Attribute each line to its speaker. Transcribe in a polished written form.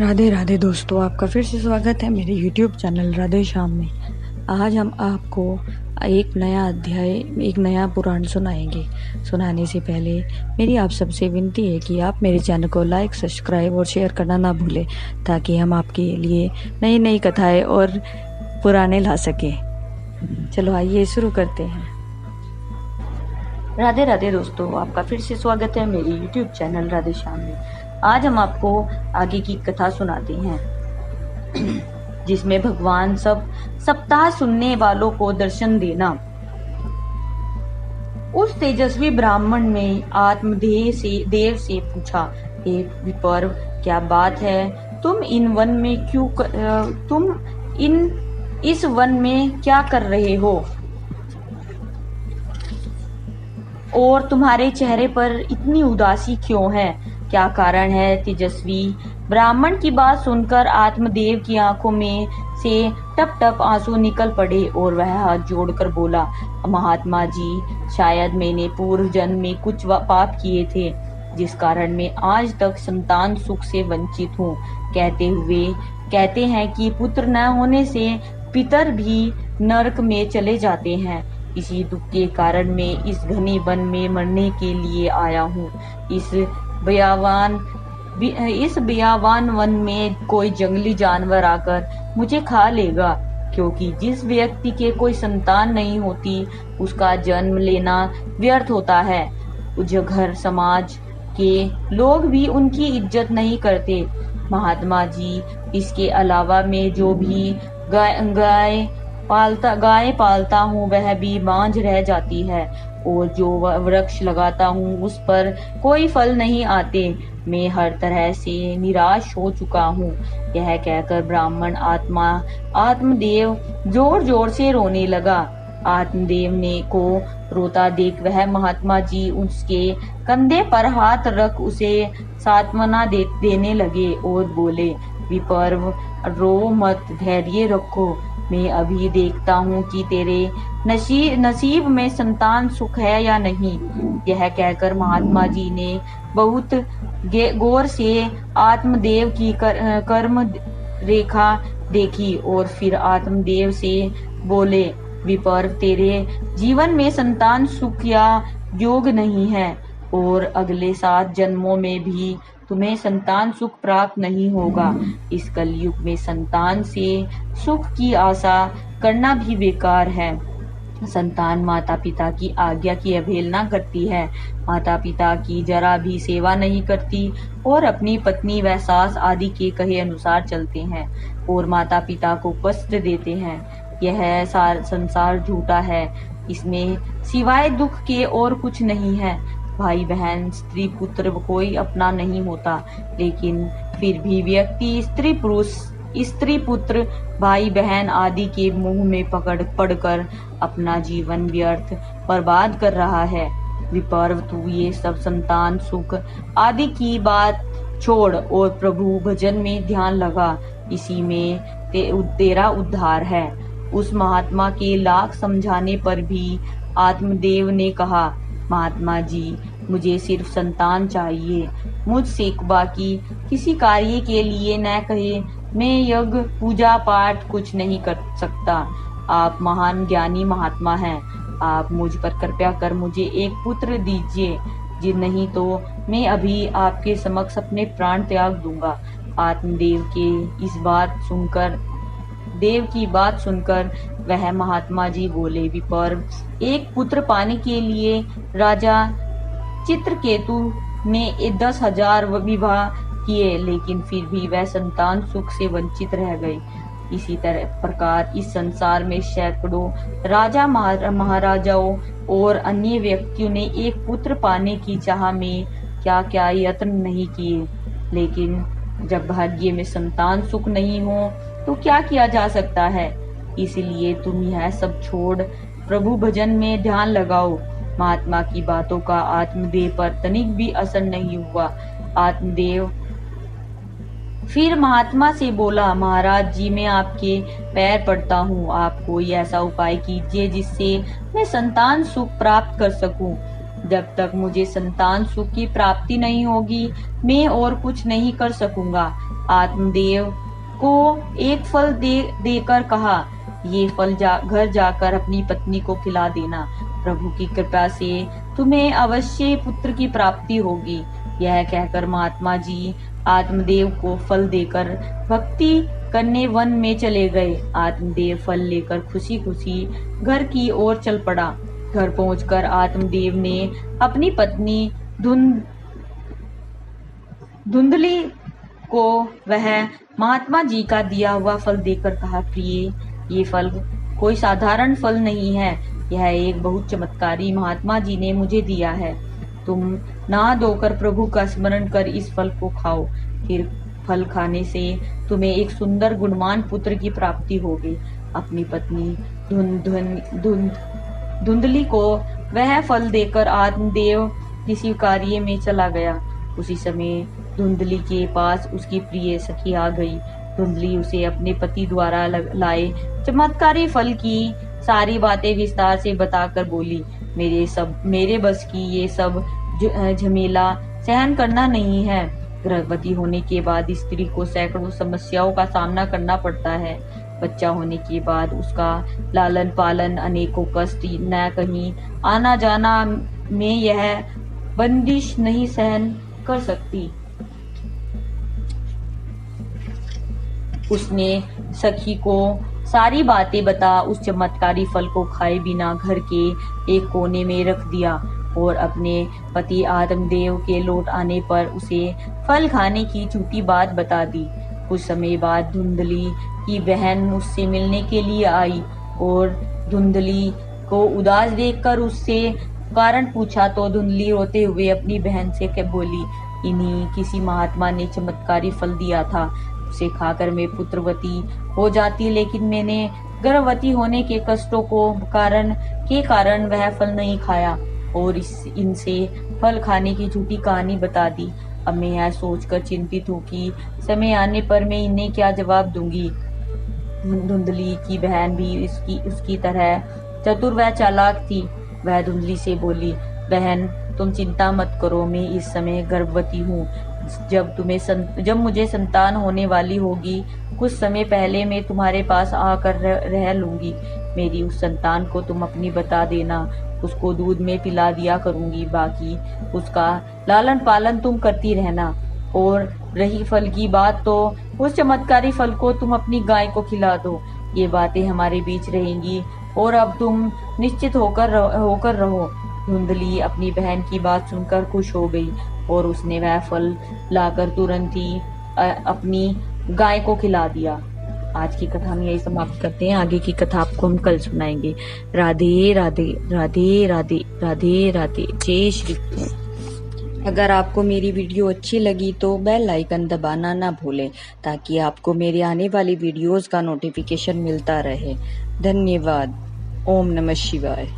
Speaker 1: राधे राधे दोस्तों, आपका फिर से स्वागत है मेरे YouTube चैनल राधे श्याम में। आज हम आपको एक नया अध्याय, एक नया पुराण सुनाएंगे। सुनाने से पहले मेरी आप सबसे विनती है कि आप मेरे चैनल को लाइक, सब्सक्राइब और शेयर करना ना भूलें, ताकि हम आपके लिए नई नई कथाएं और पुराने ला सकें। चलो आइए शुरू करते हैं। राधे राधे दोस्तों, आपका फिर से स्वागत है मेरे YouTube चैनल राधे श्याम में। आज हम आपको आगे की कथा सुनाते हैं, जिसमें भगवान सब सप्ताह सुनने वालों को दर्शन देना। उस तेजस्वी ब्राह्मण ने आत्मदेव से पूछा, हे विपर्व, क्या बात है? तुम इस वन में क्या कर रहे हो और तुम्हारे चेहरे पर इतनी उदासी क्यों है? क्या कारण है? तेजस्वी ब्राह्मण की बात सुनकर आत्मदेव की आंखों में से टप टप आंसू निकल पड़े और वह हाथ जोड़कर बोला, महात्मा जी, शायद मैंने पूर्व जन्म में कुछ पाप किए थे, जिस कारण मैं आज तक संतान सुख से वंचित हूँ। कहते हैं कि पुत्र न होने से पितर भी नरक में चले जाते हैं। इसी दुख के कारण मैं इस घने वन में मरने के लिए आया हूँ। इस बयावान वन में कोई जंगली जानवर आकर मुझे खा लेगा, क्योंकि जिस व्यक्ति के कोई संतान नहीं होती उसका जन्म लेना व्यर्थ होता है। घर समाज के लोग भी उनकी इज्जत नहीं करते। महात्मा जी, इसके अलावा मैं जो भी गाय पालता हूँ वह भी बांझ रह जाती है, और जो वृक्ष लगाता हूँ उस पर कोई फल नहीं आते। मैं हर तरह से निराश हो चुका हूँ। यह कहकर ब्राह्मण आत्मदेव जोर जोर से रोने लगा। आत्मदेव ने को रोता देख वह महात्मा जी उसके कंधे पर हाथ रख उसे सांत्वना देने लगे और बोले, विपर्व, रो मत, धैर्य रखो। मैं अभी देखता हूँ कि तेरे नसीब में संतान सुख है या नहीं। यह कहकर महात्मा जी ने बहुत गौर से आत्मदेव की कर्म रेखा देखी और फिर आत्मदेव से बोले, विपर्व, तेरे जीवन में संतान सुख या योग नहीं है और अगले 7 जन्मों में भी तुम्हें संतान सुख प्राप्त नहीं होगा। इस कलयुग में संतान से सुख की आशा करना भी बेकार है। संतान माता पिता की आज्ञा की अवहेलना करती है, माता पिता की जरा भी सेवा नहीं करती और अपनी पत्नी व सास आदि के कहे अनुसार चलते हैं और माता पिता को कष्ट देते हैं। यह संसार झूठा है, इसमें सिवाय दुख के और कुछ नहीं है। भाई बहन, स्त्री पुत्र कोई अपना नहीं होता, लेकिन फिर भी व्यक्ति स्त्री पुत्र, भाई बहन आदि के मुंह में पड़कर अपना जीवन व्यर्थ बर्बाद कर रहा है। विपर्व, तू ये सब संतान सुख आदि की बात छोड़ और प्रभु भजन में ध्यान लगा, इसी में तेरा उद्धार है। उस महात्मा के लाख समझाने पर भी आत्मदेव ने कहा, महात्मा जी, मुझे सिर्फ संतान चाहिए। मुझसे बाकी किसी कार्य के लिए न कहे, मैं यज्ञ पूजा पाठ कुछ नहीं कर सकता। आप महान ज्ञानी महात्मा हैं, आप मुझ पर कृपया कर मुझे एक पुत्र दीजिए, जी नहीं तो मैं अभी आपके समक्ष अपने प्राण त्याग दूंगा। आत्मदेव की बात सुनकर वह महात्मा जी बोले, विपर्व, एक पुत्र पाने के लिए राजा चित्रकेतु ने 10,000 विवाह किए, लेकिन फिर भी वह संतान सुख से वंचित रह गए। इसी प्रकार इस संसार में सैकड़ों राजा महाराजाओं और अन्य व्यक्तियों ने एक पुत्र पाने की चाह में क्या क्या यत्न नहीं किए, लेकिन जब भाग्य में संतान सुख नहीं हो तो क्या किया जा सकता है। इसलिए तुम यह सब छोड़ प्रभु भजन में ध्यान लगाओ। महात्मा की बातों का आत्मदेव पर तनिक भी असर नहीं हुआ। आत्मदेव फिर महात्मा से बोला, महाराज जी, मैं आपके पैर पड़ता हूँ, आप कोई ऐसा उपाय कीजिए जिससे मैं संतान सुख प्राप्त कर सकूं। जब तक मुझे संतान सुख की प्राप्ति नहीं होगी मैं और कुछ नहीं कर सकूंगा। आत्मदेव को एक फल देकर कहा, ये फल घर जाकर अपनी पत्नी को खिला देना। प्रभु की कृपा से तुम्हें अवश्य पुत्र की प्राप्ति होगी। यह कहकर महात्मा जी आत्मदेव को फल देकर भक्ति करने वन में चले गए। आत्मदेव फल लेकर खुशी खुशी घर की ओर चल पड़ा। घर पहुंचकर आत्मदेव ने अपनी पत्नी धुंधली को वह महात्मा जी का दिया हुआ फल देकर कहा, प्रिय, ये फल कोई साधारण फल नहीं है, यह एक बहुत चमत्कारी महात्मा जी ने मुझे दिया है। तुम नहा धोकर प्रभु का स्मरण कर इस फल को खाओ, फिर फल खाने से तुम्हें एक सुंदर गुणवान पुत्र की प्राप्ति होगी। अपनी पत्नी धुंधली को वह फल देकर आत्मदेव किसी कार्य में चला गया। उसी समय धुंधली के पास उसकी प्रिय सखी आ गई। धुंधली उसे अपने पति द्वारा लाए चमत्कारी फल की सारी बातें विस्तार से बताकर बोली, मेरे बस की ये सब झमेला सहन करना नहीं है। गर्भवती होने के बाद स्त्री को सैकड़ों समस्याओं का सामना करना पड़ता है। बच्चा होने के बाद उसका लालन पालन अनेकों कष्ट, न कहीं आना जाना में यह बंदिश नहीं सहन कर सकती। उसने सखी को सारी बातें बता उस चमत्कारी फल को खाए बिना घर के एक कोने में रख दिया और अपने पति आत्मदेव के लौट आने पर उसे फल खाने की झूठी बात बता दी। कुछ समय बाद धुंधली की बहन उससे मिलने के लिए आई और धुंधली को उदास देखकर उससे कारण पूछा तो धुंधली रोते हुए अपनी बहन से क्या बोली, इन्हीं किसी महात्मा ने चमत्कारी फल दिया था, उसे खाकर मैं पुत्रवती हो जाती, लेकिन मैंने गर्भवती होने के कष्टों के कारण वह फल नहीं खाया और इनसे फल खाने की झूठी कहानी बता दी। अब मैं यह सोचकर चिंतित हूँ कि समय आने पर मैं इन्हें क्या जवाब दूंगी। धुंधली की बहन भी उसकी तरह चतुर व चालाक थी। वह धुंधली से बोली, बहन तुम चिंता मत करो, मैं इस समय गर्भवती हूँ। जब मुझे संतान होने वाली होगी, कुछ समय पहले मैं तुम्हारे पास आकर रह लूंगी। मेरी उस संतान को तुम अपनी बता देना, उसको दूध में पिला दिया करूंगी, बाकी उसका लालन पालन तुम करती रहना। और रही फल की बात, तो उस चमत्कारी फल को तुम अपनी गाय को खिला दो। ये बातें हमारे बीच रहेंगी और अब तुम निश्चित होकर रहो। धुंधली अपनी बहन की बात सुनकर खुश हो गई और उसने वह फल लाकर तुरंत ही अपनी गाय को खिला दिया। आज की कथा हम यही समाप्त करते हैं। आगे की कथा आपको हम कल सुनाएंगे। राधे राधे राधे राधे राधे राधे। जय श्री कृष्ण। अगर आपको मेरी वीडियो अच्छी लगी तो बेल आइकन दबाना ना भूलें ताकि आपको मेरे आने वाली वीडियोस का नोटिफिकेशन मिलता रहे। धन्यवाद। ओम नमः शिवाय।